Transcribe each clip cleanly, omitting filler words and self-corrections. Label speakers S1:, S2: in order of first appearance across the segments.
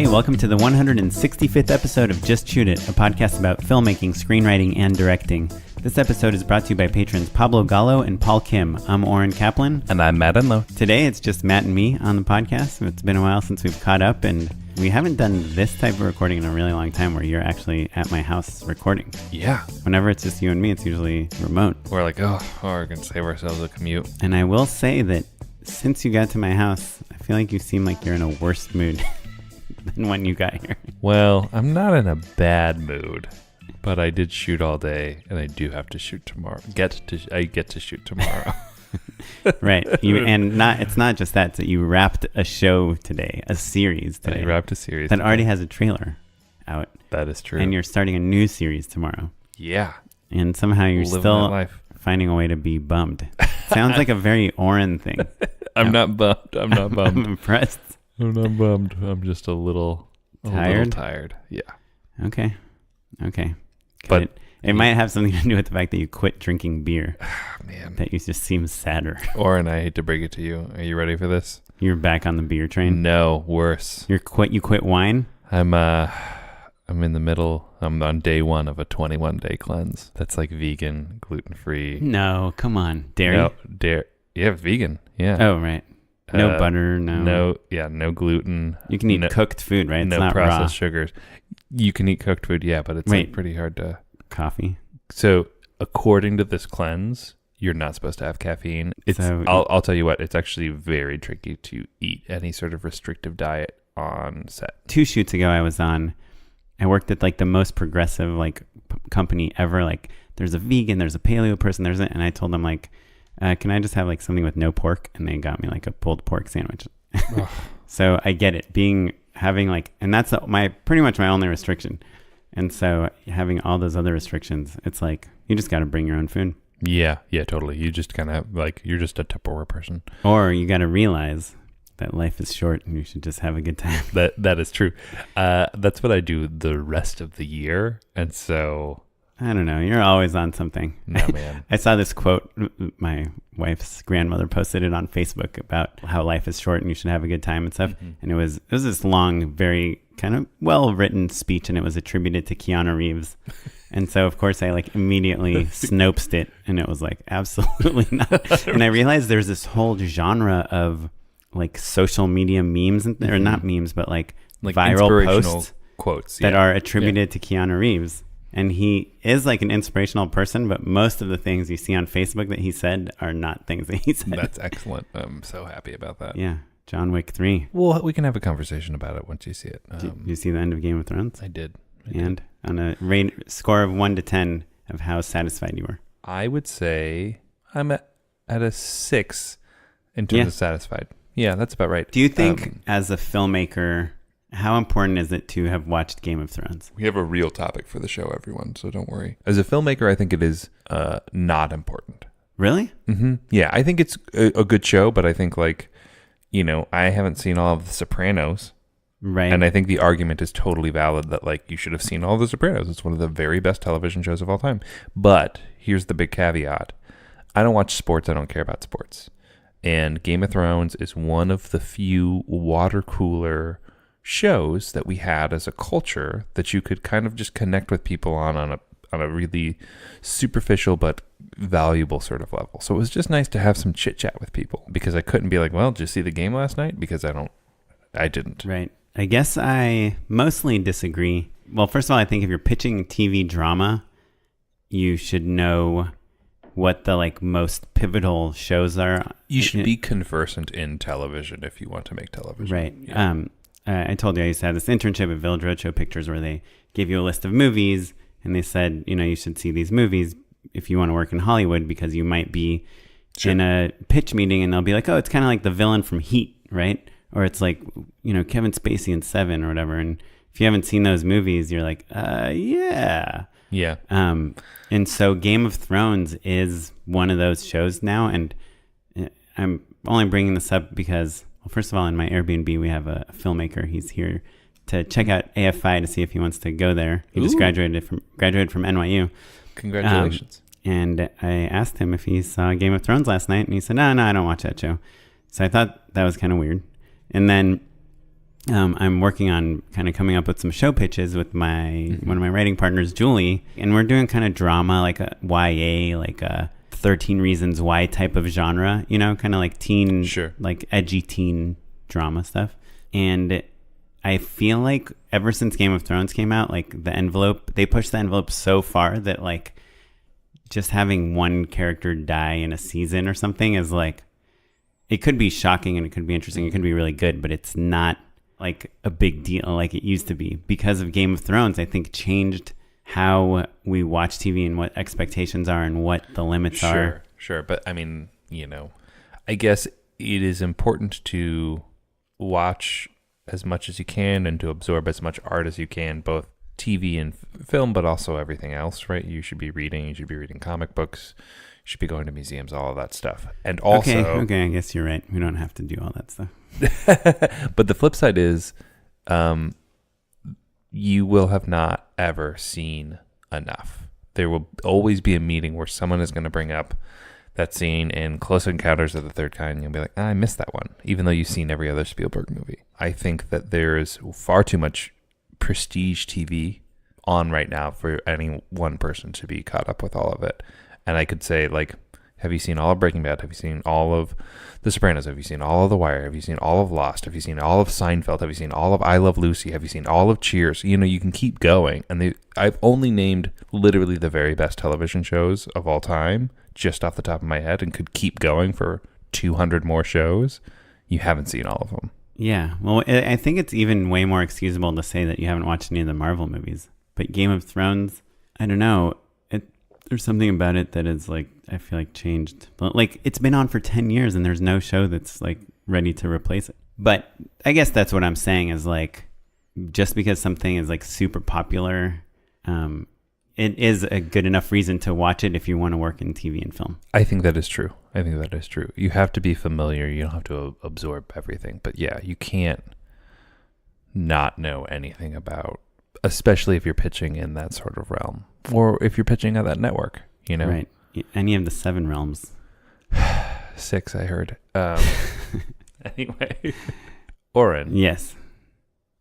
S1: everybody. Welcome to the 165th episode of Just Shoot It, a podcast about filmmaking, screenwriting, and directing. This episode is brought to you by patrons Pablo Gallo and Paul Kim. I'm Oren Kaplan.
S2: And I'm Matt-Oren.
S1: Today, it's just Matt and me on the podcast. It's been a while since we've caught up, and we haven't done this type of recording in a really long time where you're actually at my house recording.
S2: Yeah.
S1: Whenever it's just you and me, it's usually remote.
S2: We're like, we're going to save ourselves a commute.
S1: And I will say that since you got to my house, I feel like you seem like you're in a worse mood than when you got here.
S2: Well, I'm not in a bad mood, but I did shoot all day, and I do have to shoot tomorrow. I get to shoot tomorrow.
S1: Right. It's not just that. So you wrapped a show today, a series today.
S2: I wrapped a series
S1: that already has a trailer out.
S2: That is true.
S1: And you're starting a new series tomorrow.
S2: Yeah.
S1: And somehow you're
S2: Living
S1: still
S2: that life.
S1: Finding a way to be bummed. Sounds like a very Oren thing.
S2: I'm not bummed.
S1: I'm impressed.
S2: I'm not bummed. I'm just a little tired. Yeah.
S1: Okay.
S2: But
S1: it might have something to do with the fact that you quit drinking beer.
S2: Man.
S1: That you just seem sadder.
S2: Oren, I hate to break it to you. Are you ready for this?
S1: You're back on the beer train?
S2: No, worse.
S1: You quit wine?
S2: I'm in the middle. I'm on day 1 of a 21-day cleanse. That's like vegan, gluten-free.
S1: No, come on. Dairy?
S2: No, yeah, vegan. Yeah.
S1: Oh, right. No butter, no
S2: gluten.
S1: You can eat cooked food, right? It's
S2: no
S1: not
S2: processed
S1: raw.
S2: sugars. You can eat cooked food, yeah, but it's like pretty hard to...
S1: Coffee?
S2: So, according to this cleanse, you're not supposed to have caffeine. I'll tell you what, it's actually very tricky to eat any sort of restrictive diet on set.
S1: 2 shoots ago, I worked at like the most progressive like company ever. Like there's a vegan, there's a paleo person, and I told them like, can I just have like something with no pork? And they got me like a pulled pork sandwich. So I get it and that's pretty much my only restriction. And so having all those other restrictions, it's like, you just got to bring your own food.
S2: Yeah, totally. You just kind of like, you're just a Tupperware person.
S1: Or you got to realize that life is short and you should just have a good time.
S2: That is true. That's what I do the rest of the year. And so...
S1: I don't know. You're always on something.
S2: No, man.
S1: I saw this quote. My wife's grandmother posted it on Facebook about how life is short and you should have a good time and stuff. Mm-hmm. And it was this long, very kind of well-written speech, and it was attributed to Keanu Reeves. And so, of course, I like immediately Snopes'd it, and it was like, absolutely not. And I realized there's this whole genre of like social media memes, or not memes, but like viral posts,
S2: quotes
S1: that are attributed to Keanu Reeves. And he is like an inspirational person, but most of the things you see on Facebook that he said are not things that he said.
S2: That's excellent. I'm so happy about that.
S1: Yeah. John Wick 3.
S2: Well, we can have a conversation about it once you see it.
S1: Did you see the end of Game of Thrones?
S2: I did.
S1: And on a score of 1 to 10 of how satisfied you were?
S2: I would say I'm at a 6 in terms of satisfied. Yeah, that's about right.
S1: Do you think as a filmmaker, how important is it to have watched Game of Thrones?
S2: We have a real topic for the show, everyone, so don't worry. As a filmmaker, I think it is not important.
S1: Really?
S2: Mm-hmm. Yeah, I think it's a good show, but I think I haven't seen all of The Sopranos.
S1: Right.
S2: And I think the argument is totally valid that like you should have seen all The Sopranos. It's one of the very best television shows of all time. But here's the big caveat. I don't watch sports. I don't care about sports. And Game of Thrones is one of the few water cooler shows that we had as a culture that you could kind of just connect with people on a really superficial but valuable sort of level. So it was just nice to have some chit chat with people, because I couldn't be like, well, did you see the game last night? Because I didn't.
S1: Right. I guess I mostly disagree. Well, first of all, I think if you're pitching TV drama, you should know what the like most pivotal shows are.
S2: You should be conversant in television if you want to make television.
S1: Right.
S2: Yeah.
S1: I told you I used to have this internship at Village Roadshow Pictures where they give you a list of movies and they said, you should see these movies if you want to work in Hollywood, because you might be in a pitch meeting and they'll be like, oh, it's kind of like the villain from Heat, right? Or it's like, Kevin Spacey in Seven or whatever. And if you haven't seen those movies, you're like, yeah.
S2: Yeah.
S1: And so Game of Thrones is one of those shows now. And I'm only bringing this up because, well, first of all, in my Airbnb, we have a filmmaker. He's here to check out AFI to see if he wants to go there. He just graduated from NYU.
S2: Congratulations.
S1: And I asked him if he saw Game of Thrones last night, and he said, no, I don't watch that show. So I thought that was kind of weird. And then I'm working on kind of coming up with some show pitches with one of my writing partners, Julie, and we're doing kind of drama, like a YA, like a 13 Reasons Why type of genre, kind of like teen, like edgy teen drama stuff. And I feel like ever since Game of Thrones came out, like they pushed the envelope so far that like just having one character die in a season or something is like, it could be shocking and it could be interesting. It could be really good, but it's not like a big deal like it used to be, because of Game of Thrones. I think changed how we watch TV and what expectations are and what the limits are.
S2: Sure. But I mean, I guess it is important to watch as much as you can and to absorb as much art as you can, both TV and film, but also everything else, right? You should be reading comic books, you should be going to museums, all of that stuff. And also...
S1: Okay, I guess you're right. We don't have to do all that stuff.
S2: But the flip side is you will have not ever seen enough. There will always be a meeting where someone is going to bring up that scene in Close Encounters of the Third Kind, and you'll be like, I missed that one, even though you've seen every other Spielberg movie. I think that there is far too much prestige TV on right now for any one person to be caught up with all of it. And I could say, like, have you seen all of Breaking Bad? Have you seen all of The Sopranos? Have you seen all of The Wire? Have you seen all of Lost? Have you seen all of Seinfeld? Have you seen all of I Love Lucy? Have you seen all of Cheers? You can keep going. And I've only named literally the very best television shows of all time just off the top of my head, and could keep going for 200 more shows. You haven't seen all of them.
S1: Yeah. Well, I think it's even way more excusable to say that you haven't watched any of the Marvel movies. But Game of Thrones, I don't know. There's something about it that is like, I feel like changed. But like, it's been on for 10 years and there's no show that's like ready to replace it. But I guess that's what I'm saying is like, just because something is like super popular, it is a good enough reason to watch it if you want to work in TV and film.
S2: I think that is true. You have to be familiar. You don't have to absorb everything. But yeah, you can't not know anything about, especially if you're pitching in that sort of realm, or if you're pitching at that network,
S1: Right. Any of the 7 realms.
S2: 6, I heard. Anyway, Oren.
S1: Yes.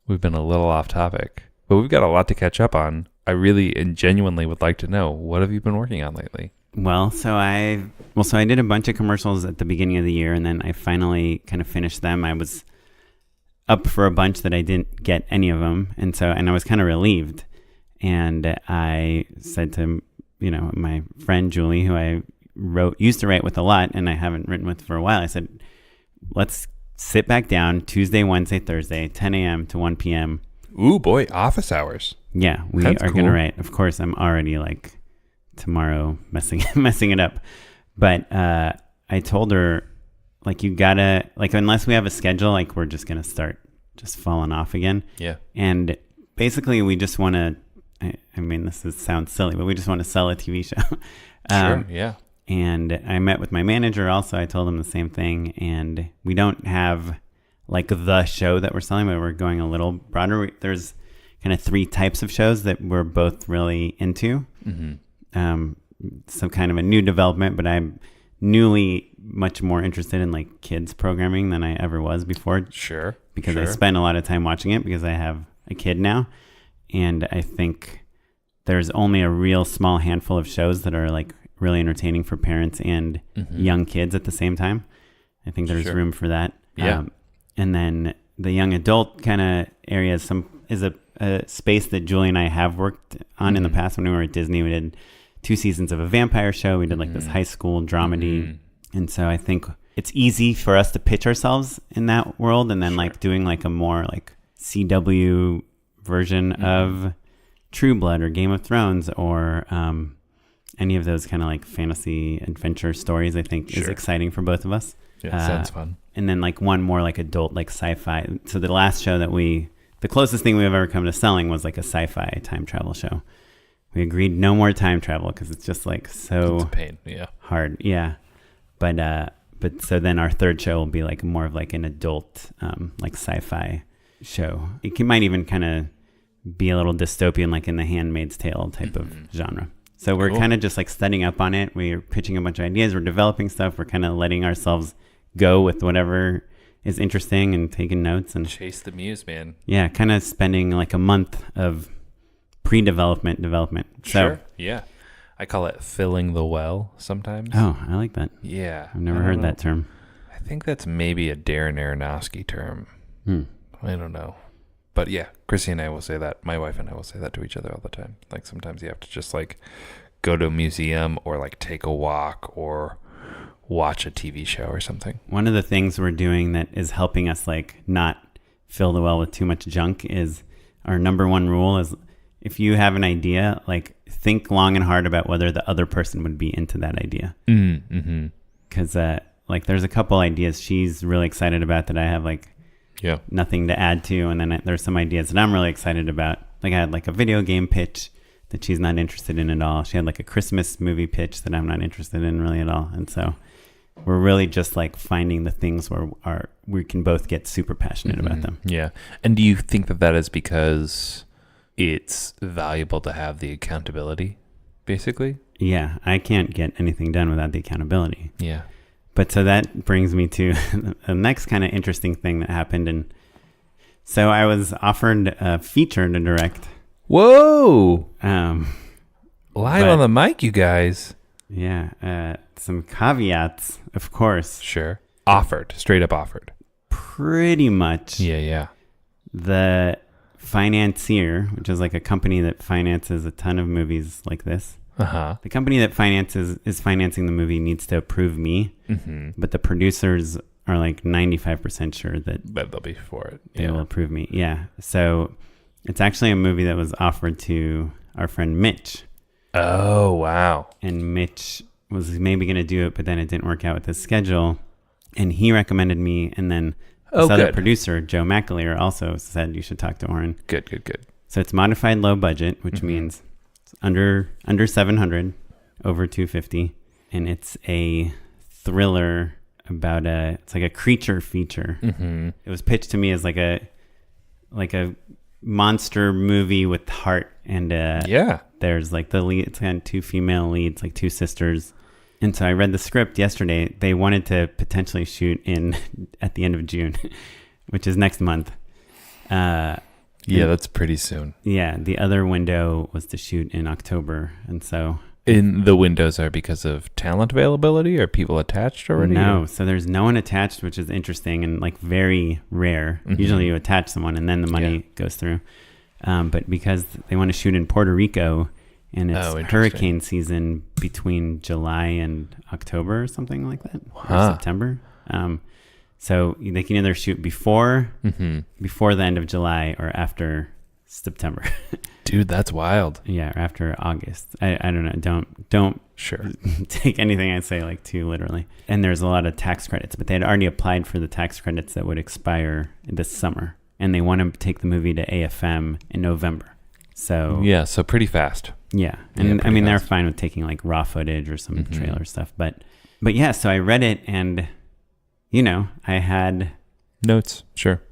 S2: We've been a little off topic, but we've got a lot to catch up on. I really and genuinely would like to know, what have you been working on lately?
S1: Well, so I did a bunch of commercials at the beginning of the year, and then I finally kind of finished them. I was up for a bunch that I didn't get any of them, and I was kind of relieved. And I said to my friend Julie, who I used to write with a lot, and I haven't written with for a while, I said, let's sit back down Tuesday, Wednesday, Thursday, 10 a.m. to 1 p.m.
S2: Ooh, boy, office hours.
S1: Yeah, That's are cool. Going to write. Of course, I'm already like tomorrow messing it up. But I told her, like, you gotta, like, unless we have a schedule, like, we're just going to start just falling off again.
S2: Yeah.
S1: And basically, we just want to, I mean, sounds silly, but we just want to sell a TV show.
S2: Sure, yeah.
S1: And I met with my manager also. I told him the same thing. And we don't have like the show that we're selling, but we're going a little broader. There's kind of 3 types of shows that we're both really into. Mm-hmm. Some kind of a new development, but I'm newly much more interested in like kids programming than I ever was before.
S2: Sure.
S1: Because I spend a lot of time watching it because I have a kid now. And I think there's only a real small handful of shows that are like really entertaining for parents and young kids at the same time. I think there's room for that.
S2: Yeah.
S1: And then the young adult kind of area is a space that Julie and I have worked on in the past. When we were at Disney, we did 2 seasons of a vampire show. We did like this high school dramedy. And so I think it's easy for us to pitch ourselves in that world, and then like doing like a more like CW version of True Blood or Game of Thrones or any of those kind of like fantasy adventure stories, I think is exciting for both of us.
S2: Yeah, sounds fun.
S1: And then like one more like adult, like sci-fi. So the last show the closest thing we've ever come to selling was like a sci-fi time travel show. We agreed no more time travel because it's just like so
S2: it's a pain,
S1: hard. Yeah. But so then our third show will be like more of like an adult like sci-fi show. It might even kind of be a little dystopian, like in the Handmaid's Tale type of genre. So we're kind of just like studying up on it. We're pitching a bunch of ideas. We're developing stuff. We're kind of letting ourselves go with whatever is interesting and taking notes and
S2: chase the muse, man.
S1: Yeah, kind of spending like a month of pre-development development.
S2: Sure. Yeah. I call it filling the well sometimes.
S1: Oh, I like that.
S2: Yeah.
S1: I've never heard that term.
S2: I think that's maybe a Darren Aronofsky term. I don't know. But yeah, Chrissy and I will say that. My wife and I will say that to each other all the time. Like sometimes you have to just like go to a museum or like take a walk or watch a TV show or something.
S1: One of the things we're doing that is helping us like not fill the well with too much junk is our number one rule is if you have an idea, like think long and hard about whether the other person would be into that idea. Because like there's a couple ideas she's really excited about that I have like nothing to add to, and then there's some ideas that I'm really excited about. Like I had like a video game pitch that she's not interested in at all. She had like a Christmas movie pitch that I'm not interested in really at all. And so we're really just like finding the things where we can both get super passionate about them.
S2: Yeah. And do you think that is because it's valuable to have the accountability, basically?
S1: Yeah. I can't get anything done without the accountability.
S2: Yeah.
S1: But so that brings me to the next kind of interesting thing that happened. And so I was offered a feature to direct.
S2: Whoa! Live on the mic, you guys.
S1: Yeah. Some caveats, of course.
S2: Sure. Offered. Straight up offered.
S1: Pretty much.
S2: Yeah.
S1: The financier, which is like a company that finances a ton of movies like this. The company that is financing the movie needs to approve me, but the producers are like 95% sure that
S2: they'll be for it.
S1: They will approve me. Yeah. So it's actually a movie that was offered to our friend Mitch.
S2: Oh, wow.
S1: And Mitch was maybe going to do it, but then it didn't work out with his schedule. And he recommended me. And then this other producer, Joe McAleer, also said you should talk to Oren.
S2: Good.
S1: So it's modified low budget, which means it's under 700, over 250. And it's a thriller about it's like a creature feature. It was pitched to me as like a monster movie with heart, and there's like the lead, it's got two female leads, like two sisters. And so I read the script yesterday. They wanted to potentially shoot at the end of June, which is next month.
S2: That's pretty soon.
S1: Yeah, the other window was to shoot in October, and so
S2: the windows are because of talent availability, or people attached already?
S1: No, so there's no one attached, which is interesting and like very rare. Usually you attach someone and then the money goes through. But because they want to shoot in Puerto Rico and it's hurricane season between July and October or something like that, or September. So they can either shoot before the end of July or after September.
S2: Dude, that's wild.
S1: Yeah, or after August. I don't know. Don't take anything I say like too literally. And there's a lot of tax credits, but they had already applied for the tax credits that would expire this summer, and they want to take the movie to AFM in November. So
S2: so pretty fast.
S1: Yeah, and I mean they're fine with taking like raw footage or some trailer stuff, but yeah. So I read it, and I had
S2: notes. Sure.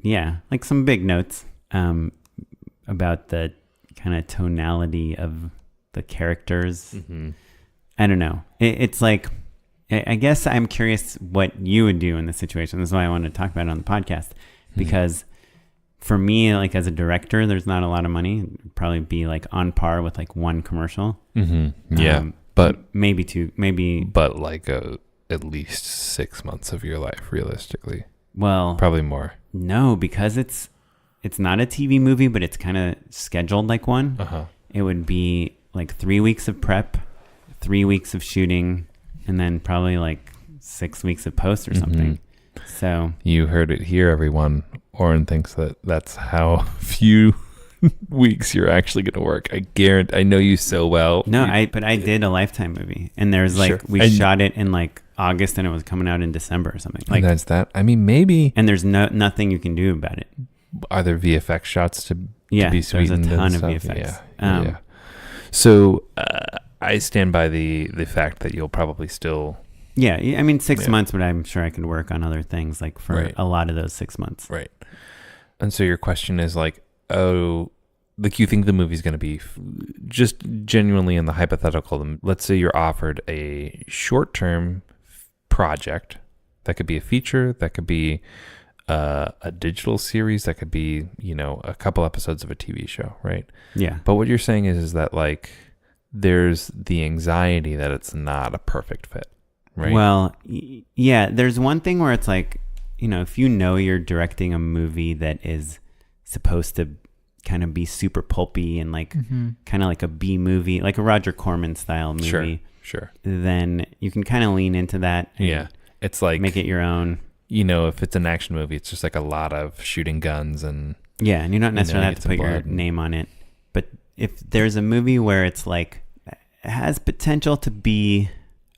S1: Yeah, like some big notes about the kind of tonality of the characters. I don't know. It's like, I guess I'm curious what you would do in this situation. This is why I wanted to talk about it on the podcast, because for me, like as a director, there's not a lot of money. It'd probably be like on par with like one commercial.
S2: But
S1: maybe two,
S2: but like at least 6 months of your life, realistically.
S1: Well,
S2: probably more.
S1: No, because it's not a TV movie, but it's kind of scheduled like one. It would be like 3 weeks of prep, 3 weeks of shooting, and then probably like 6 weeks of post or something. So
S2: you heard it here, everyone. Oren thinks that's how few weeks you're actually going to work. I guarantee. I know you so well.
S1: No, but I did a Lifetime movie, and there's like we shot it in like August, and it was coming out in December or something. Like
S2: that's that. I mean, maybe.
S1: And there's nothing you can do about it.
S2: Are there VFX shots to be sweetened?
S1: There's a ton of VFX.
S2: Yeah. So I stand by the fact that you'll probably still.
S1: Yeah, I mean 6 months, but I'm sure I could work on other things like for a lot of those 6 months.
S2: Right. And so your question is like, like you think the movie's going to be just genuinely in the hypothetical. Let's say you're offered a short-term project That could be a feature. That could be a digital series. That could be, a couple episodes of a TV show, right?
S1: Yeah.
S2: But what you're saying is that like there's the anxiety that it's not a perfect fit, right?
S1: Well, yeah, there's one thing where it's like, if you're directing a movie that is supposed to kind of be super pulpy and like kind of like a B movie, like a Roger Corman style movie.
S2: Sure.
S1: Then you can kind of lean into that. And
S2: it's like
S1: make it your own.
S2: If it's an action movie, it's just like a lot of shooting guns and
S1: and you don't necessarily have to put your name on it. But if there's a movie where it's like it has potential to be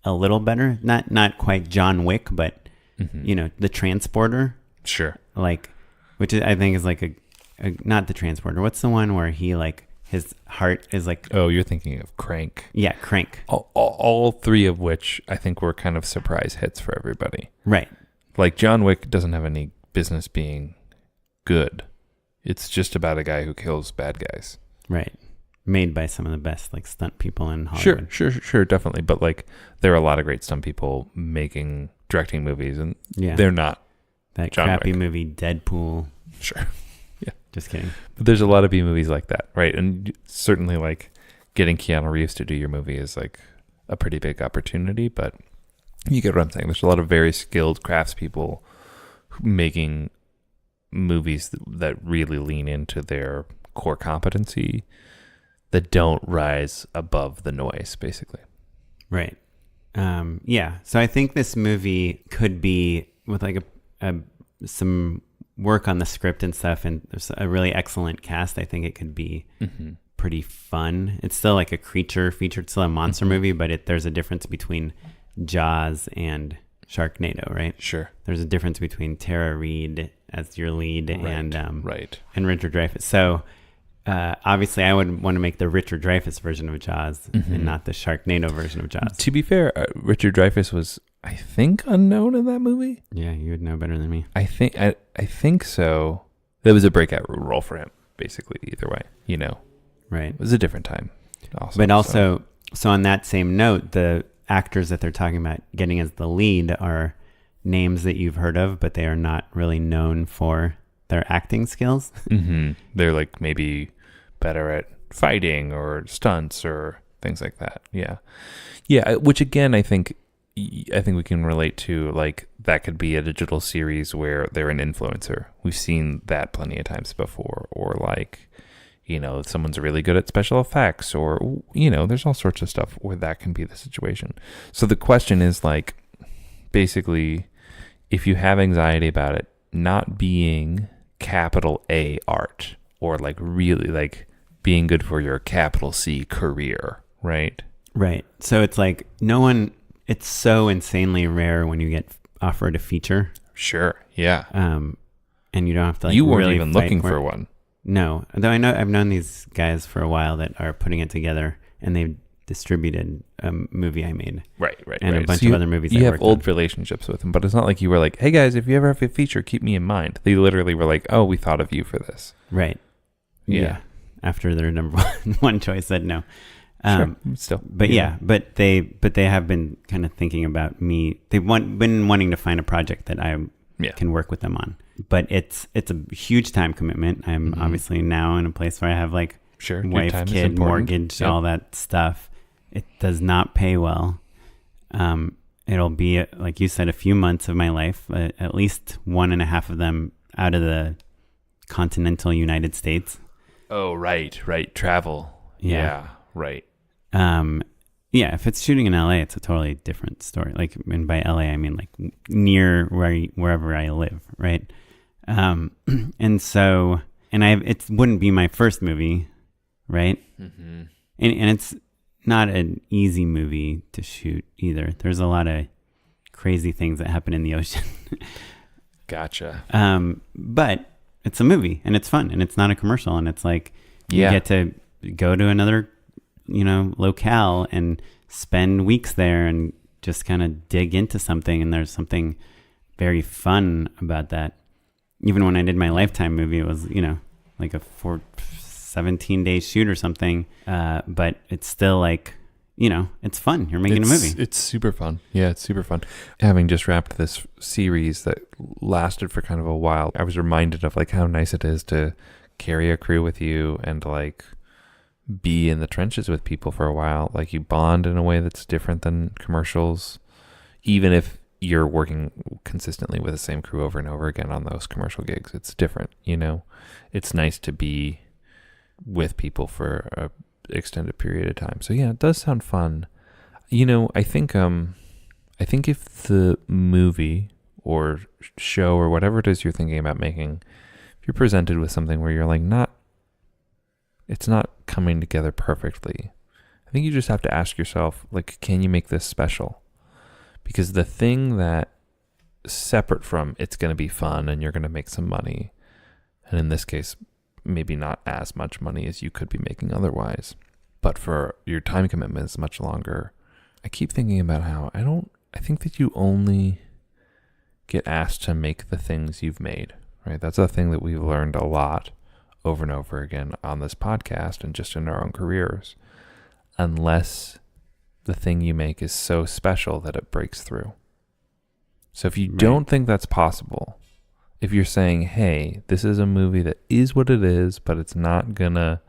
S1: a little better, not quite John Wick, but The Transporter.
S2: Sure.
S1: Like, which I think is like a not The Transporter. What's the one where he like his heart is like...
S2: Oh, you're thinking of Crank.
S1: Yeah, Crank.
S2: All three of which I think were kind of surprise hits for everybody.
S1: Right.
S2: Like John Wick doesn't have any business being good. It's just about a guy who kills bad guys.
S1: Right. Made by some of the best like stunt people in Hollywood.
S2: Sure, definitely. But like there are a lot of great stunt people directing movies, and they're not
S1: that
S2: John
S1: crappy
S2: Wick.
S1: movie Deadpool.
S2: Sure. Yeah.
S1: Just kidding.
S2: But there's a lot of B movies like that, right? And certainly like getting Keanu Reeves to do your movie is like a pretty big opportunity, but you get what I'm saying. There's a lot of very skilled craftspeople making movies that really lean into their core competency that don't rise above the noise, basically.
S1: Right. So I think this movie could be with like some work on the script and stuff, and there's a really excellent cast. I think it could be pretty fun. It's still like a creature feature. It's still a monster movie, but there's a difference between Jaws and Sharknado, right?
S2: Sure.
S1: There's a difference between Tara Reid as your lead and Richard Dreyfuss. So obviously I would want to make the Richard Dreyfuss version of Jaws and not the Sharknado version of Jaws.
S2: To be fair, Richard Dreyfuss was, I think, unknown in that movie.
S1: Yeah, you would know better than me.
S2: I think so. That was a breakout role for him, basically, either way,
S1: Right.
S2: It was a different time.
S1: So on that same note, the actors that they're talking about getting as the lead are names that you've heard of, but they are not really known for their acting skills.
S2: They're like maybe better at fighting or stunts or things like that. Yeah. Which again, I think we can relate to, like that could be a digital series where they're an influencer. We've seen that plenty of times before, or like, someone's really good at special effects, or, there's all sorts of stuff where that can be the situation. So the question is like, basically, if you have anxiety about it not being capital A art, or like really like being good for your capital C career, right?
S1: Right. So it's like it's so insanely rare when you get offered a feature.
S2: Sure. Yeah.
S1: And you don't have to like
S2: you weren't
S1: really
S2: even looking for one.
S1: No, though I've known these guys for a while that are putting it together, and they've distributed a movie I made.
S2: Right.
S1: And a bunch of other movies.
S2: You have old relationships with them, but it's not like you were like, hey guys, if you ever have a feature, keep me in mind. They literally were like, oh, we thought of you for this.
S1: Right. Yeah. After their number one choice said no.
S2: Sure. Still.
S1: But but they have been kind of thinking about me. They've been wanting to find a project that I can work with them on. But it's a huge time commitment. I'm obviously now in a place where I have like wife, kid, mortgage, all that stuff. It does not pay well. It'll be, like you said, a few months of my life, at least 1.5 of them out of the continental United States.
S2: Oh, right. Travel. Yeah. Right.
S1: If it's shooting in LA, it's a totally different story. Like, and by LA, I mean like near wherever I live, right? It wouldn't be my first movie, right? And it's not an easy movie to shoot either. There's a lot of crazy things that happen in the ocean.
S2: Gotcha.
S1: But it's a movie and it's fun and it's not a commercial, and it's like you get to go to another, locale and spend weeks there and just kind of dig into something. And there's something very fun about that. Even when I did my Lifetime movie, it was, like a 17-day shoot or something. But it's still like it's fun. You're making a movie.
S2: It's super fun. Yeah, it's super fun. Having just wrapped this series that lasted for kind of a while, I was reminded of like how nice it is to carry a crew with you and like be in the trenches with people for a while. Like you bond in a way that's different than commercials, even if you're working consistently with the same crew over and over again on those commercial gigs. It's different, It's nice to be with people for a extended period of time. So yeah, it does sound fun. I think if the movie or show or whatever it is you're thinking about making, if you're presented with something where you're like it's not coming together perfectly, I think you just have to ask yourself, like, can you make this special? Because the thing that separate from it's going to be fun and you're going to make some money, and in this case, maybe not as much money as you could be making otherwise, but for your time commitment is much longer. I keep thinking about how I think that you only get asked to make the things you've made, right? That's a thing that we've learned a lot over and over again on this podcast and just in our own careers, unless the thing you make is so special that it breaks through. So if you don't think that's possible, if you're saying, hey, this is a movie that is what it is, but it's not gonna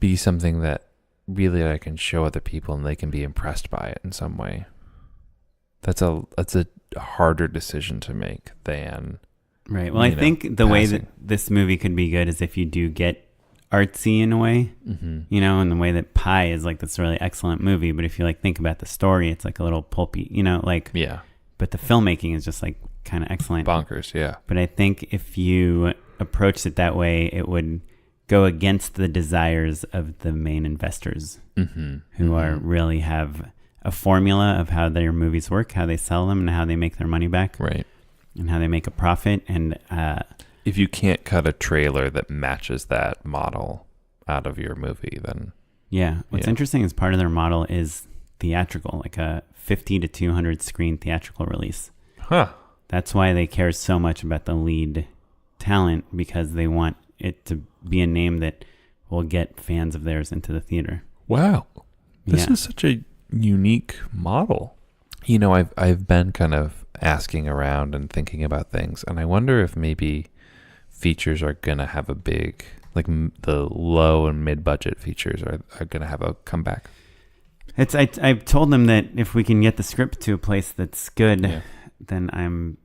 S2: be something that really I can show other people and they can be impressed by it in some way, that's a harder decision to make than
S1: right. Well, I think the way that this movie could be good is if you do get artsy in a way, in the way that Pi is like this really excellent movie. But if you like think about the story, it's like a little pulpy, But the filmmaking is just like kind of excellent,
S2: bonkers, yeah.
S1: But I think if you approached it that way, it would go against the desires of the main investors, who are really have a formula of how their movies work, how they sell them, and how they make their money back,
S2: right?
S1: And how they make a profit. And
S2: if you can't cut a trailer that matches that model out of your movie, then
S1: what's interesting is part of their model is theatrical, like a 50 to 200 screen theatrical release. That's why they care so much about the lead talent, because they want it to be a name that will get fans of theirs into the theater.
S2: Wow, this is such a unique model. I've been kind of asking around and thinking about things, and I wonder if maybe features are gonna have a big, like the low and mid-budget features are gonna have a comeback.
S1: I've told them that if we can get the script to a place that's good, then I'm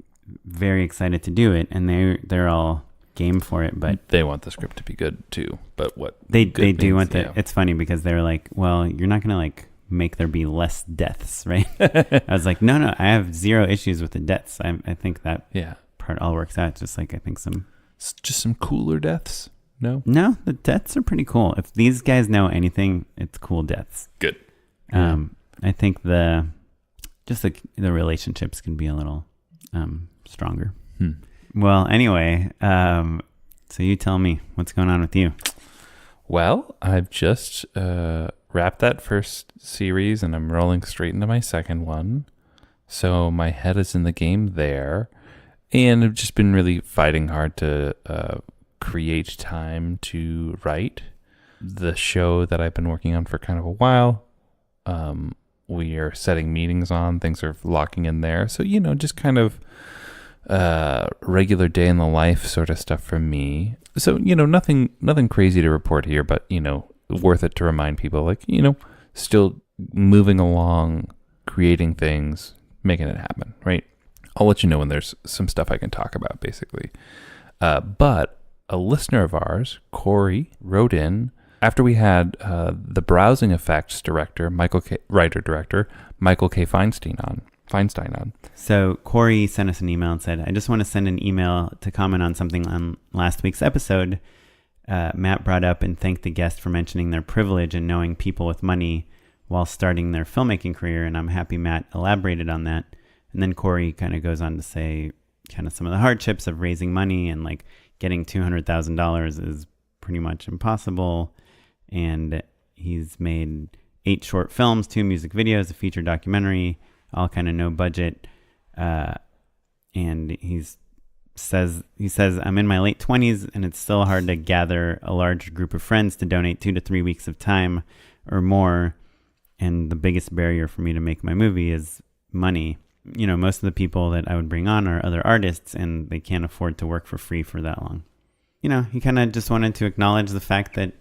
S1: very excited to do it, and they're all game for it. But
S2: they want the script to be good too. But what
S1: they do want that. It's funny because they're like, well, you're not gonna like make there be less deaths, right? I was like, no, I have zero issues with the deaths. I think that part all works out. It's just like I think
S2: just some cooler deaths. No,
S1: the deaths are pretty cool. If these guys know anything, it's cool deaths.
S2: Good.
S1: I think the relationships can be a little stronger. Well, anyway, so you tell me what's going on with you.
S2: Well, I've just wrapped that first series and I'm rolling straight into my second one. So my head is in the game there. And I've just been really fighting hard to create time to write the show that I've been working on for kind of a while. We are setting meetings on, things are locking in there. So, just kind of regular day in the life sort of stuff for me. So, nothing crazy to report here, but, worth it to remind people, like, still moving along, creating things, making it happen, right? I'll let you know when there's some stuff I can talk about, basically. But a listener of ours, Corey, wrote in after we had the browsing effects director, writer-director, Michael K. Feinstein on. So
S1: Corey sent us an email and said, I just want to send an email to comment on something on last week's episode. Matt brought up and thanked the guest for mentioning their privilege in knowing people with money while starting their filmmaking career, and I'm happy Matt elaborated on that. And then Corey kind of goes on to say kind of some of the hardships of raising money, and like getting $200,000 is pretty much impossible. And he's made 8 short films, 2 music videos, a feature documentary, all kind of no budget. And he says, I'm in my late 20s and it's still hard to gather a large group of friends to donate 2 to 3 weeks of time or more. And the biggest barrier for me to make my movie is money. You know, most of the people that I would bring on are other artists, and they can't afford to work for free for that long. You know, he kind of just wanted to acknowledge the fact that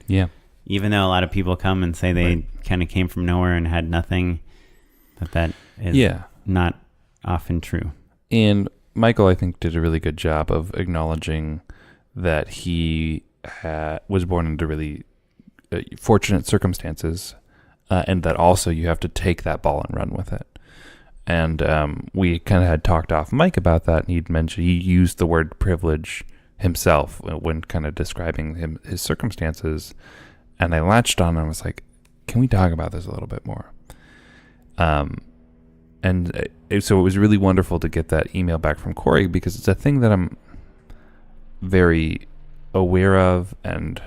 S1: even though a lot of people come and say they kind of came from nowhere and had nothing, that is not often true.
S2: And Michael, I think, did a really good job of acknowledging that he was born into really fortunate circumstances, and that also you have to take that ball and run with it. And we kind of had talked off mic about that, and he'd mentioned he used the word privilege himself when kind of describing his circumstances. And I latched on and was like, can we talk about this a little bit more? And so it was really wonderful to get that email back from Corey, because it's a thing that I'm very aware of and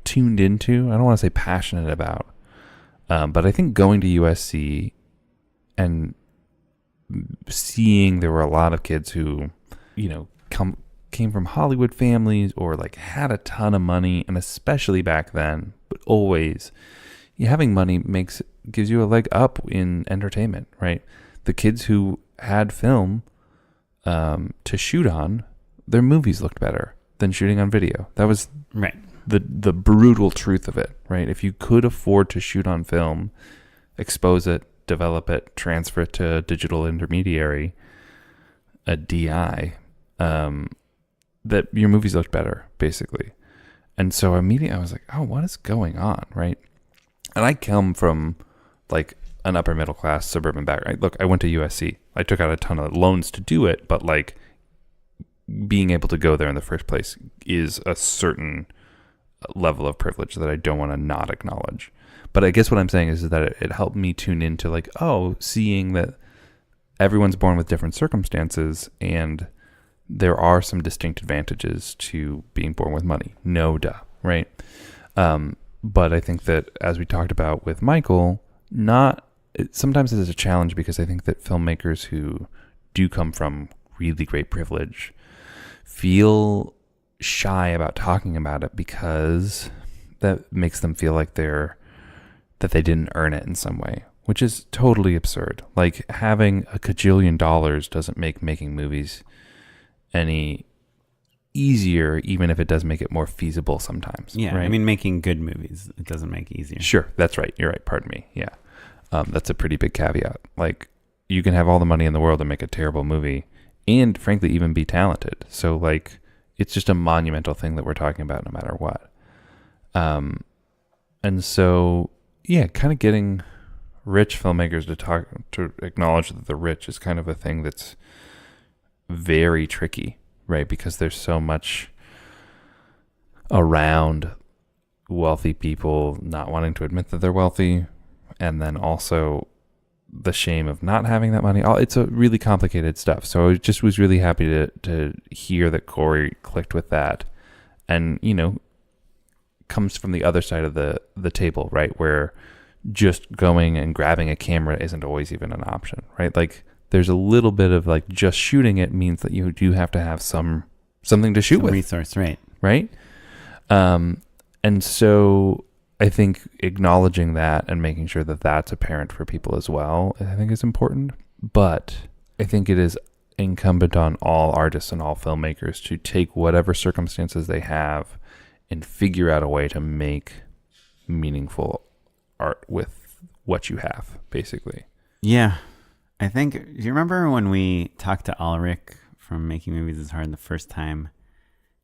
S2: tuned into. I don't want to say passionate about, but I think going to USC and seeing there were a lot of kids who, you know, came from Hollywood families or like had a ton of money, and especially back then, but always having money gives you a leg up in entertainment, right? The kids who had film to shoot on, their movies looked better than shooting on video. That was the brutal truth of it, right? If you could afford to shoot on film, expose it, develop it, transfer it to a digital intermediary, a DI, that your movies looked better, basically. And so immediately I was like, oh, what is going on, right? And I come from like an upper middle class suburban background. Look, I went to USC. I took out a ton of loans to do it, but like being able to go there in the first place is a certain level of privilege that I don't want to not acknowledge. But I guess what I'm saying is that it helped me tune into like, seeing that everyone's born with different circumstances, and there are some distinct advantages to being born with money. No duh, right? But I think that, as we talked about with Michael, sometimes it is a challenge, because I think that filmmakers who do come from really great privilege feel shy about talking about it, because that makes them feel like that they didn't earn it in some way, which is totally absurd. Like, having a cajillion dollars doesn't make making movies any easier, even if it does make it more feasible sometimes.
S1: Yeah,
S2: right?
S1: I mean, making good movies, it doesn't make it easier.
S2: Sure, that's right. You're right. Pardon me. Yeah, that's a pretty big caveat. Like, you can have all the money in the world and make a terrible movie, and frankly, even be talented. So, like, it's just a monumental thing that we're talking about, no matter what. And so, yeah, kind of getting rich filmmakers to acknowledge that the rich is kind of a thing that's very tricky, right? Because there's so much around wealthy people not wanting to admit that they're wealthy, and then also the shame of not having that money. It's a really complicated stuff. So I just was really happy to hear that Corey clicked with that, and, you know, comes from the other side of the table, right? Where just going and grabbing a camera isn't always even an option, right? Like, there's a little bit of like just shooting it means that you do have to have something to shoot with.
S1: Resource, right?
S2: Right. And so I think acknowledging that and making sure that that's apparent for people as well, I think is important. But I think it is incumbent on all artists and all filmmakers to take whatever circumstances they have and figure out a way to make meaningful art with what you have, basically.
S1: Yeah. I think, do you remember when we talked to Ulrich from Making Movies is Hard the first time?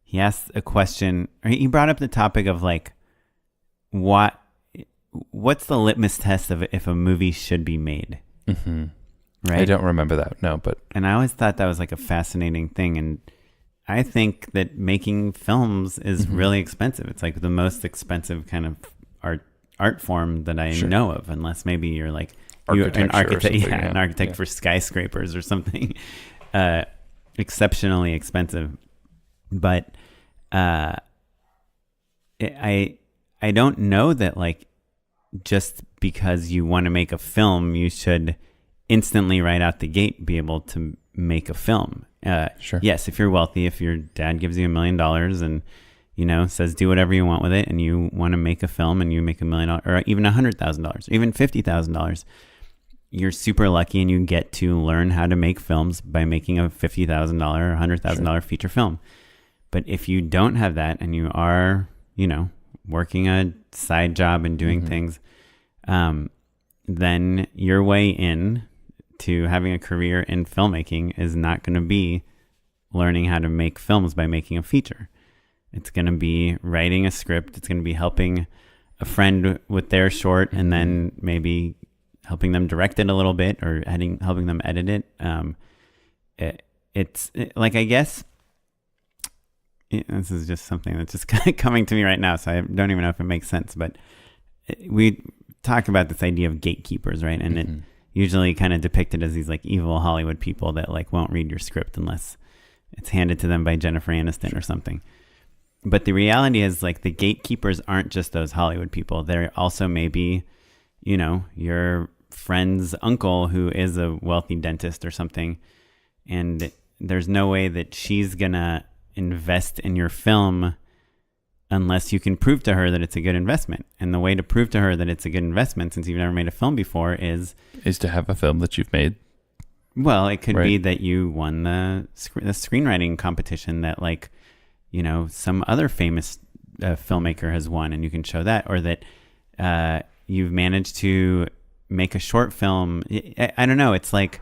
S1: He asked a question, or he brought up the topic of like, what's the litmus test of if a movie should be made?
S2: Mm-hmm.
S1: Right?
S2: I don't remember that, no, but...
S1: And I always thought that was like a fascinating thing, and I think that making films is really expensive. It's like the most expensive kind of art form that I know of, unless maybe you're like an architect for skyscrapers or something exceptionally expensive. But I don't know that, like, just because you want to make a film, you should instantly right out the gate be able to make a film. Sure. Yes, if you're wealthy, if your dad gives you $1 million and says do whatever you want with it, and you want to make a film and you make $1 million or even $100,000, even $50,000, you're super lucky and you get to learn how to make films by making a $50,000 or $100,000 feature film. But if you don't have that and you are, working a side job and doing things, then your way in to having a career in filmmaking is not going to be learning how to make films by making a feature. It's going to be writing a script. It's going to be helping a friend with their short and then maybe helping them direct it a little bit or helping them edit it. It's like, I guess, this is just something that's just kind of coming to me right now, so I don't even know if it makes sense, but we talk about this idea of gatekeepers, right? And it usually kind of depicted as these like evil Hollywood people that like won't read your script unless it's handed to them by Jennifer Aniston or something. But the reality is, like, the gatekeepers aren't just those Hollywood people. They're also maybe, your friend's uncle who is a wealthy dentist or something. And there's no way that she's going to invest in your film unless you can prove to her that it's a good investment. And the way to prove to her that it's a good investment, since you've never made a film before, is
S2: to have a film that you've made.
S1: Well, it could be that you won the screenwriting competition that, like, some other famous filmmaker has won, and you can show that, or that you've managed to make a short film. I don't know. It's like,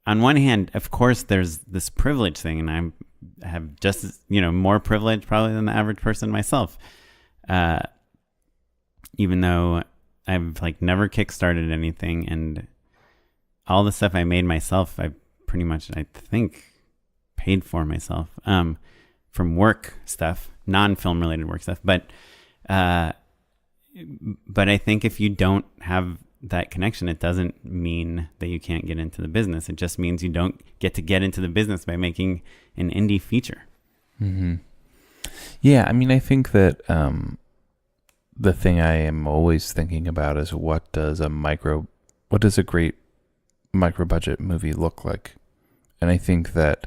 S1: on one hand, of course, there's this privilege thing, and I have just, more privilege probably than the average person myself. Even though I've like never kickstarted anything, and all the stuff I made myself, I pretty much, I think, paid for myself from work stuff, non-film related work stuff. But I think if you don't have that connection, it doesn't mean that you can't get into the business. It just means you don't get into the business by making an indie feature.
S2: Yeah, I mean, I think that the thing I am always thinking about is what does a great micro budget movie look like? And I think that,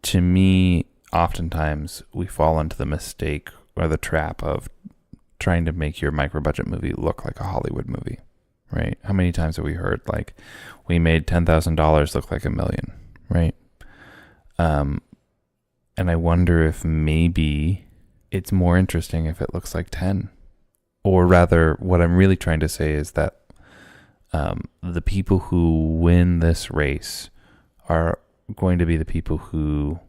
S2: to me, oftentimes we fall into the mistake or the trap of trying to make your micro budget movie look like a Hollywood movie, right? How many times have we heard, like, we made $10,000 look like $1 million, right? And I wonder if maybe it's more interesting if it looks like 10. Or rather, what I'm really trying to say is that the people who win this race are going to be the people who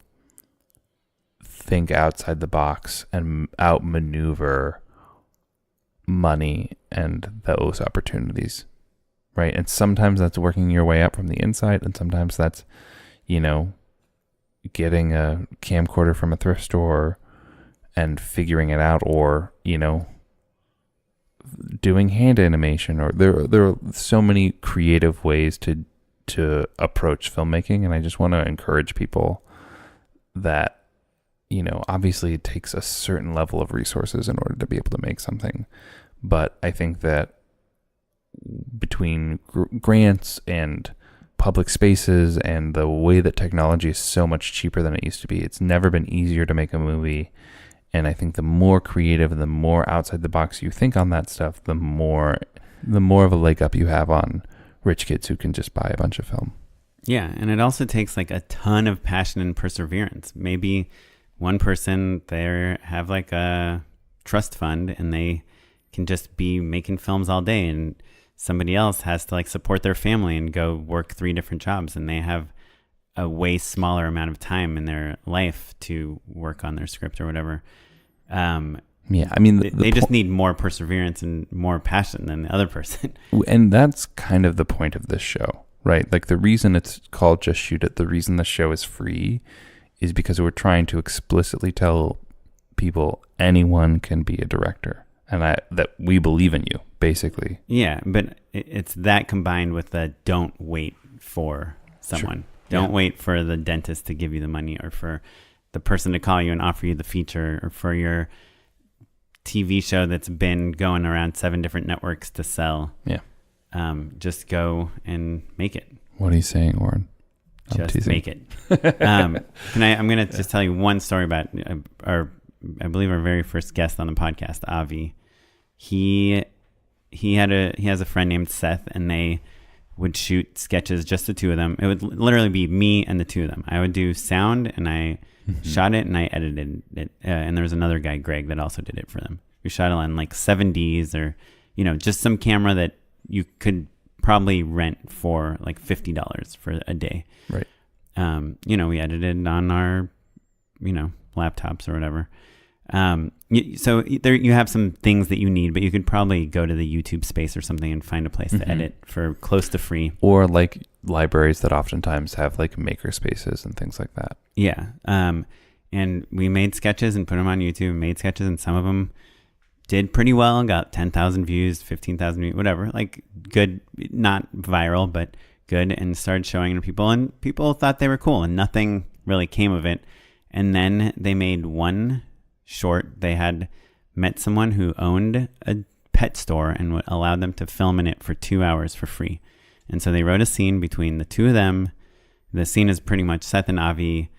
S2: think outside the box and outmaneuver money and those opportunities, right? And sometimes that's working your way up from the inside, and sometimes that's, getting a camcorder from a thrift store and figuring it out, or, doing hand animation, or there are so many creative ways to approach filmmaking. And I just want to encourage people that, obviously it takes a certain level of resources in order to be able to make something. But I think that between grants and public spaces and the way that technology is so much cheaper than it used to be, it's never been easier to make a movie. And I think the more creative and the more outside the box you think on that stuff, the more of a leg up you have on rich kids who can just buy a bunch of film.
S1: Yeah, and it also takes like a ton of passion and perseverance. Maybe one person there have like a trust fund and they can just be making films all day, and somebody else has to like support their family and go work 3 different jobs, and they have a way smaller amount of time in their life to work on their script or whatever.
S2: Yeah, I mean,
S1: they just need more perseverance and more passion than the other person.
S2: And that's kind of the point of this show, right? Like, the reason it's called Just Shoot It, the reason the show is free, is because we're trying to explicitly tell people anyone can be a director, and that we believe in you, basically.
S1: Yeah, but it's that combined with the don't wait for someone. Sure. Don't wait for the dentist to give you the money, or for the person to call you and offer you the feature, or for your TV show that's been going around 7 different networks to sell.
S2: Yeah.
S1: Just go and make it.
S2: What are you saying, Oren?
S1: Just make it. I'm going to just tell you one story about I believe our very first guest on the podcast, Avi. He has a friend named Seth, and they would shoot sketches, just the two of them. It would literally be me and the two of them. I would do sound, and I shot it, and I edited it. And there was another guy, Greg, that also did it for them. We shot it on like 7Ds or, just some camera that you could probably rent for like $50 for a day.
S2: Right.
S1: We edited on our, laptops or whatever. So there you have some things that you need, but you could probably go to the YouTube space or something and find a place to edit for close to free.
S2: Or like libraries that oftentimes have like maker spaces and things like that.
S1: Yeah. And we made sketches and put them on YouTube, made sketches, and some of them did pretty well and got 10,000 views, 15,000 views, whatever. Like good, not viral, but good, and started showing to people, and people thought they were cool, and nothing really came of it. And then they made one short. They had met someone who owned a pet store and allowed them to film in it for 2 hours for free. And so they wrote a scene between the two of them. The scene is pretty much Seth and Avi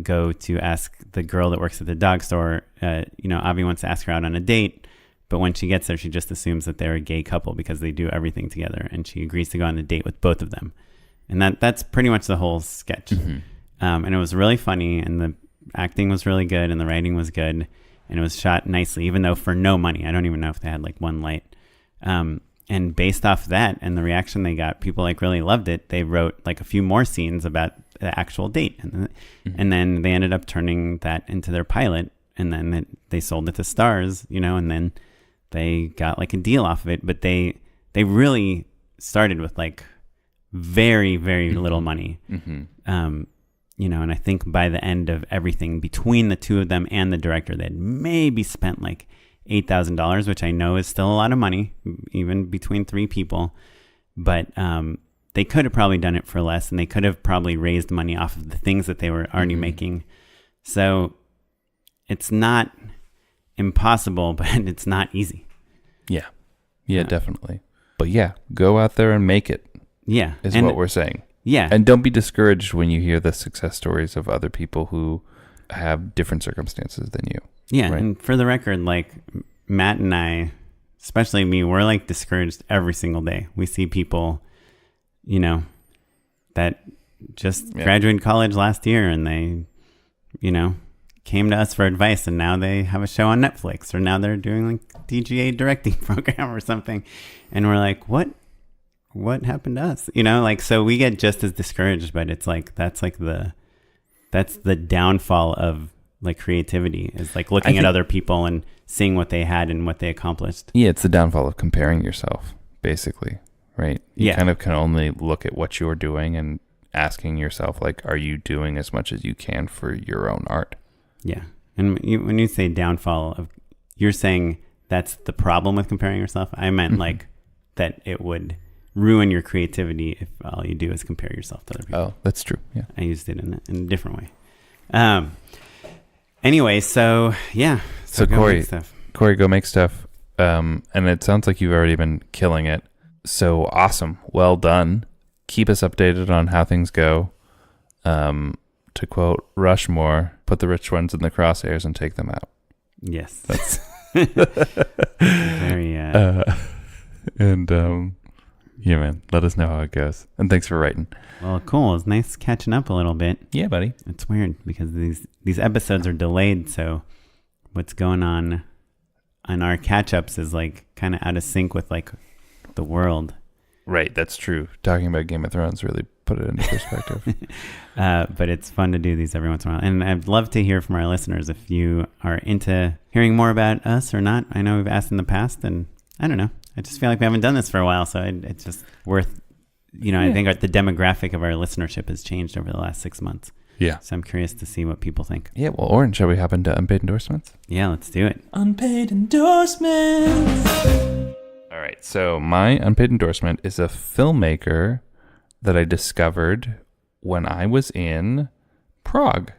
S1: go to ask the girl that works at the dog store. Avi wants to ask her out on a date, but when she gets there, she just assumes that they're a gay couple because they do everything together, and she agrees to go on a date with both of them. And that's pretty much the whole sketch. And it was really funny, and the acting was really good, and the writing was good, and it was shot nicely, even though for no money. I don't even know if they had like one light. And based off that and the reaction they got, people like really loved it. They wrote like a few more scenes about the actual date, and then they ended up turning that into their pilot, and then they sold it to Stars, and then they got like a deal off of it. But they really started with like very, very little money. And I think by the end of everything between the two of them and the director, they'd maybe spent like $8,000, which I know is still a lot of money, even between three people. But they could have probably done it for less, and they could have probably raised money off of the things that they were already making. So it's not impossible, but it's not easy.
S2: Yeah, definitely. But yeah, go out there and make it.
S1: Yeah.
S2: Is what we're saying.
S1: Yeah.
S2: And don't be discouraged when you hear the success stories of other people who have different circumstances than you.
S1: Yeah.
S2: Right?
S1: And for the record, like Matt and I, especially me, we're like discouraged every single day. We see people, that just graduated college last year, and they, came to us for advice, and now they have a show on Netflix, or now they're doing like DGA directing program or something. And we're like, what happened to us? So we get just as discouraged, but it's like, that's the downfall of like creativity, is like looking at other people and seeing what they had and what they accomplished.
S2: Yeah. It's the downfall of comparing yourself, basically. Right. You kind of can only look at what you're doing and asking yourself, like, are you doing as much as you can for your own art? Yeah.
S1: And when you say downfall you're saying that's the problem with comparing yourself. I meant like that it would ruin your creativity if all you do is compare yourself to other people.
S2: Oh, that's true. Yeah.
S1: I used it in a different way. Anyway, so yeah.
S2: So Corey, go make stuff. And it sounds like you've already been killing it. So awesome. Well done. Keep us updated on how things go. To quote Rushmore, put the rich ones in the crosshairs and take them out.
S1: Yes. That's very,
S2: yeah, man, let us know how it goes. And thanks for writing.
S1: Well, cool. It's nice catching up a little bit.
S2: Yeah, buddy.
S1: It's weird because these episodes are delayed. So what's going on our catch-ups is like kind of out of sync with like the world.
S2: Right. That's true. Talking about Game of Thrones really put it into perspective.
S1: But it's fun to do these every once in a while. And I'd love to hear from our listeners if you are into hearing more about us or not. I know we've asked in the past, and I don't know. I just feel like we haven't done this for a while, so it's just worth, I think the demographic of our listenership has changed over the last 6 months.
S2: Yeah.
S1: So I'm curious to see what people think.
S2: Yeah, well, Oren, shall we hop into unpaid endorsements?
S1: Yeah, let's do it.
S3: Unpaid endorsements.
S2: All right, so my unpaid endorsement is a filmmaker that I discovered when I was in Prague.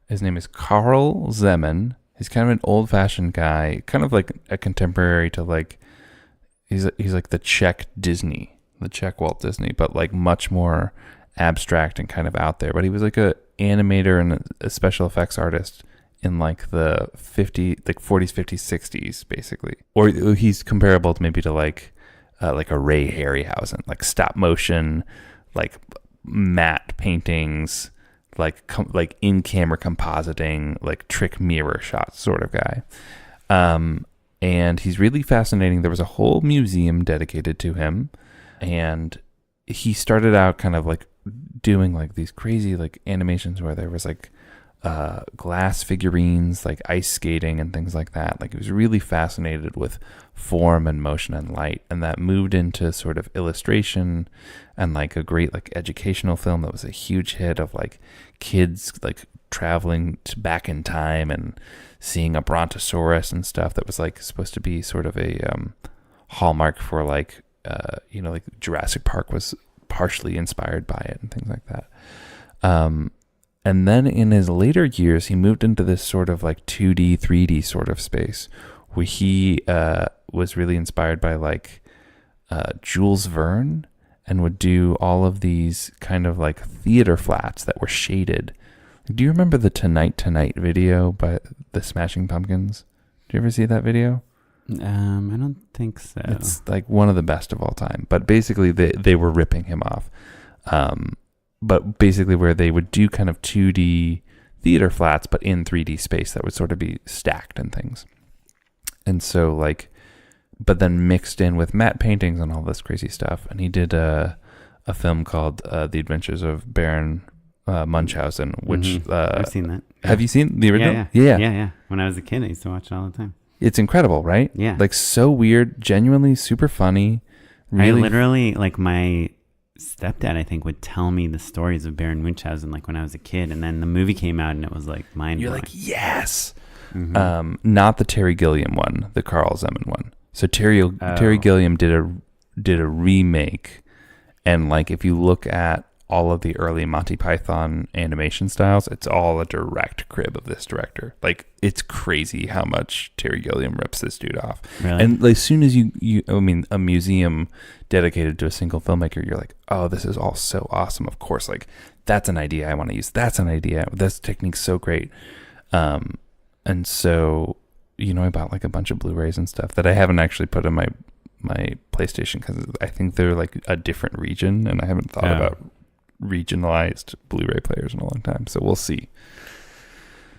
S2: His name is Karel Zeman. He's kind of an old-fashioned guy, kind of like a contemporary to like, he's like the Czech Disney, the Czech Walt Disney, but like much more abstract and kind of out there, but he was like a animator and a special effects artist in like the 40s, 50s, 60s, basically. Or he's comparable to maybe to like a Ray Harryhausen, like stop motion, like matte paintings, like in camera compositing, like trick mirror shots sort of guy. And he's really fascinating. There was a whole museum dedicated to him, and he started out kind of like doing like these crazy like animations where there was like glass figurines, like ice skating and things like that. Like he was really fascinated with form and motion and light, and that moved into sort of illustration and like a great like educational film that was a huge hit of like kids like traveling back in time and seeing a brontosaurus and stuff that was like supposed to be sort of a hallmark for like like Jurassic Park was partially inspired by it and things like that. And then in his later years, he moved into this sort of like 2D, 3D sort of space where he was really inspired by like Jules Verne, and would do all of these kind of like theater flats that were shaded. Do you remember the Tonight Tonight video by the Smashing Pumpkins? Did you ever see that video?
S1: I don't think so.
S2: It's like one of the best of all time. But basically they were ripping him off. But basically where they would do kind of 2D theater flats, but in 3D space that would sort of be stacked and things. And so like, but then mixed in with matte paintings and all this crazy stuff. And he did a film called The Adventures of Baron Munchausen, which
S1: I've seen that.
S2: Have you seen the original?
S1: Yeah. When I was a kid, I used to watch it all the time.
S2: It's incredible, right?
S1: Yeah.
S2: Like so weird, genuinely super funny. Really
S1: I literally, like my stepdad, I think, would tell me the stories of Baron Munchausen like when I was a kid, and then the movie came out and it was like mind-blowing.
S2: You're like, yes. Not the Terry Gilliam one, the Karel Zeman one. So Terry Gilliam did a remake, and like if you look at all of the early Monty Python animation styles, it's all a direct crib of this director. Like it's crazy how much Terry Gilliam rips this dude off.
S1: Really?
S2: And like, as soon as a museum dedicated to a single filmmaker, you're like, oh, this is all so awesome. Of course, like that's an idea I want to use. That's an idea. This technique's so great. And so, I bought like a bunch of Blu-rays and stuff that I haven't actually put in my PlayStation because I think they're like a different region, and I haven't thought about regionalized Blu-ray players in a long time. So we'll see.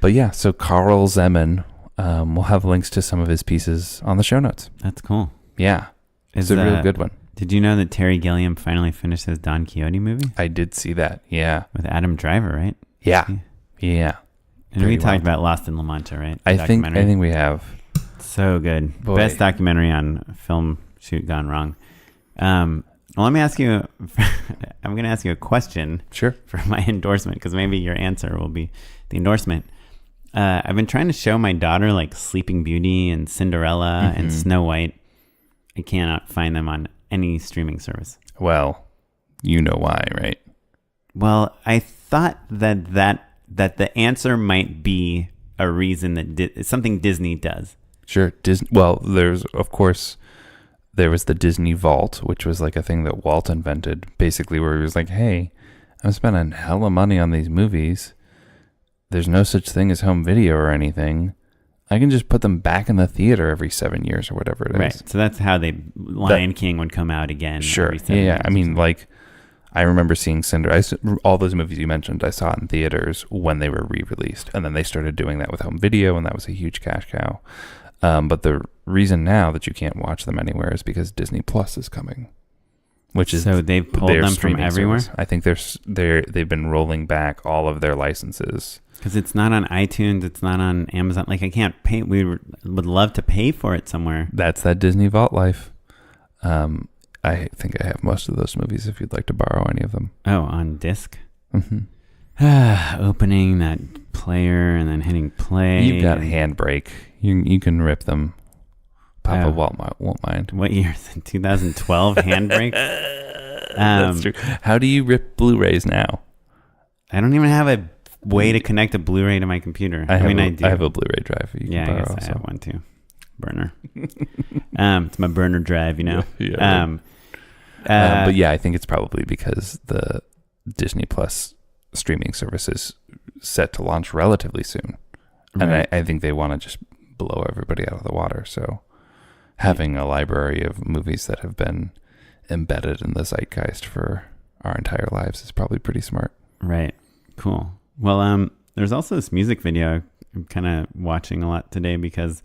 S2: But yeah, so Karel Zeman, we'll have links to some of his pieces on the show notes.
S1: That's cool.
S2: Yeah. It's a real good one.
S1: Did you know that Terry Gilliam finally finished his Don Quixote movie?
S2: I did see that. Yeah.
S1: With Adam Driver, right?
S2: Yeah. Yeah.
S1: And we talked about Lost in La Mancha, right?
S2: I think we have.
S1: So good.
S2: Boy.
S1: Best documentary on film shoot gone wrong. Well, let me ask you, I'm going to ask you a question.
S2: Sure.
S1: For my endorsement, because maybe your answer will be the endorsement. I've been trying to show my daughter like Sleeping Beauty and Cinderella and Snow White. I cannot find them on any streaming service.
S2: Well, you know why, right?
S1: Well, I thought that the answer might be a reason that something Disney does.
S2: Sure. Well, there was the Disney Vault, which was like a thing that Walt invented, basically, where he was like, hey, I'm spending hella money on these movies. There's no such thing as home video or anything. I can just put them back in the theater every 7 years or whatever it is.
S1: Right. So that's how Lion King would come out again.
S2: Sure.
S1: Every 7
S2: Yeah.
S1: years
S2: I mean, like, I remember seeing all those movies you mentioned, I saw in theaters when they were re-released. And then they started doing that with home video, and that was a huge cash cow. But the reason now that you can't watch them anywhere is because Disney Plus is coming, which is
S1: so they've pulled them from everywhere.
S2: Service. I think they've been rolling back all of their licenses
S1: because it's not on iTunes, it's not on Amazon. Like I can't pay. We would love to pay for it somewhere.
S2: That's that Disney Vault life. I think I have most of those movies. If you'd like to borrow any of them.
S1: Oh, on disc.
S2: Mm-hmm.
S1: Opening that player and then hitting play.
S2: You've got Handbrake. You can rip them. Papa won't mind.
S1: What year is it? 2012 Handbrake?
S2: That's true. How do you rip Blu-rays now?
S1: I don't even have a way to connect a Blu-ray to my computer. I do.
S2: I have a Blu-ray drive.
S1: I guess I have one too. Burner. It's my burner drive,
S2: Yeah.
S1: But
S2: yeah, I think it's probably because the Disney Plus streaming service is set to launch relatively soon.
S1: Right.
S2: And I think they want to just blow everybody out of the water. So having a library of movies that have been embedded in the zeitgeist for our entire lives is probably pretty smart.
S1: Right. Cool. Well, there's also this music video I'm kind of watching a lot today because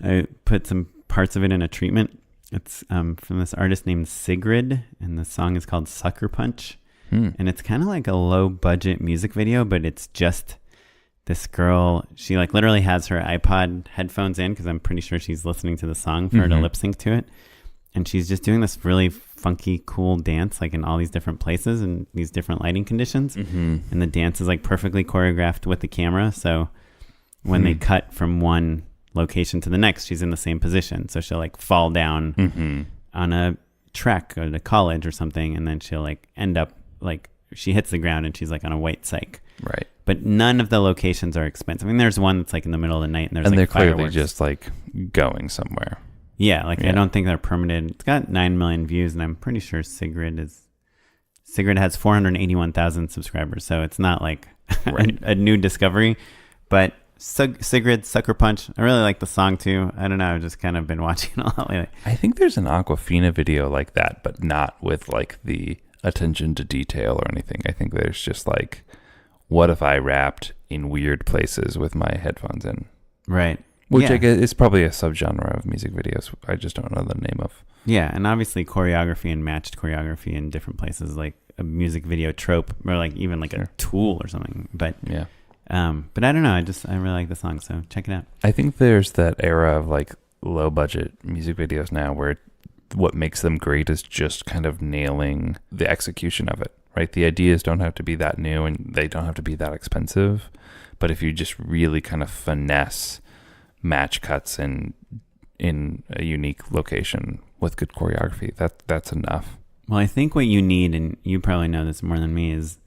S1: I put some parts of it in a treatment. It's from this artist named Sigrid, and the song is called Sucker Punch. And it's kind of like a low budget music video, but it's just this girl. She like literally has her iPod headphones in because I'm pretty sure she's listening to the song for her to lip sync to it. And she's just doing this really funky, cool dance, like in all these different places and these different lighting conditions. And the dance is like perfectly choreographed with the camera. So when they cut from one location to the next, she's in the same position. So she'll like fall down on a trek or to college or something. And then she'll like end up like she hits the ground and she's like on a white cyc.
S2: Right.
S1: But none of the locations are expensive. I mean, there's one that's like in the middle of the night and there's
S2: and
S1: like
S2: they're clearly
S1: fireworks.
S2: just like going somewhere.
S1: Yeah, like I don't think they're permitted. It's got 9 million views, and I'm pretty sure Sigrid has 481,000 subscribers, so it's not like a new discovery. But Sigrid, Sucker Punch, I really like the song too. I don't know, I've just kind of been watching a lot lately.
S2: I think there's an Aquafina video like that, but not with like the attention to detail or anything. I think there's just like, what if I rapped in weird places with my headphones in?
S1: Right.
S2: Which I guess is probably a subgenre of music videos. I just don't know the name of.
S1: Yeah, and obviously choreography and matched choreography in different places, like a music video trope, or like even like a tool or something. But
S2: yeah,
S1: but I don't know. I really like the song, so check it out.
S2: I think there's that era of like low budget music videos now where what makes them great is just kind of nailing the execution of it. Right, the ideas don't have to be that new and they don't have to be that expensive, but if you just really kind of finesse match cuts in a unique location with good choreography, that's enough.
S1: Well, I think what you need, and you probably know this more than me, is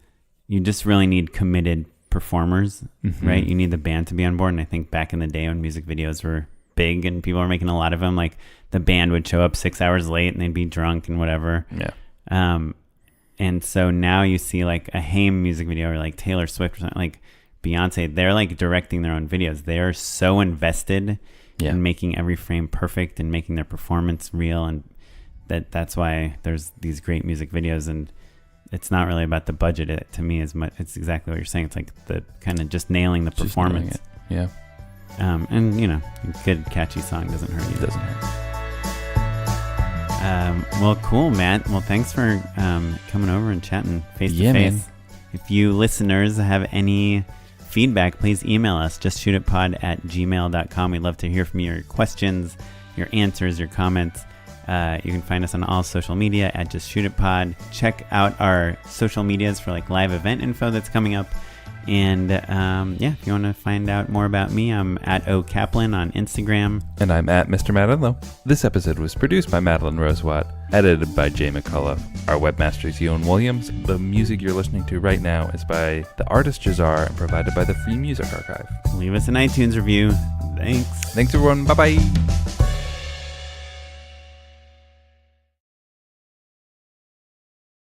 S1: you just really need committed performers, right? You need the band to be on board. And I think back in the day when music videos were big and people were making a lot of them, like the band would show up 6 hours late and they'd be drunk and whatever.
S2: Yeah.
S1: And so now you see like a Haim music video or like Taylor Swift or something, like Beyonce, they're like directing their own videos. They're so invested in making every frame perfect and making their performance real. And that's why there's these great music videos. And it's not really about the budget. It, to me, is much. It's exactly what you're saying. It's like the kind of just nailing the performance.
S2: Yeah.
S1: And you know, a good catchy song doesn't hurt you.
S2: It doesn't hurt.
S1: Well, cool, Matt. Well, thanks for coming over and chatting face to face.
S2: Man.
S1: If you listeners have any feedback, please email us, justshootitpod@gmail.com. We'd love to hear from your questions, your answers, your comments. You can find us on all social media at justshootitpod. Check out our social medias for like live event info that's coming up. And if you want to find out more about me, I'm at O Kaplan on Instagram.
S2: And I'm at Mr. Matt Enlow. This episode was produced by Madeline Rosewatt, edited by Jay McCullough. Our webmaster is Ewan Williams. The music you're listening to right now is by the artist Jahzzar and provided by the Free Music Archive.
S1: Leave us an iTunes review. Thanks.
S2: Thanks, everyone. Bye-bye.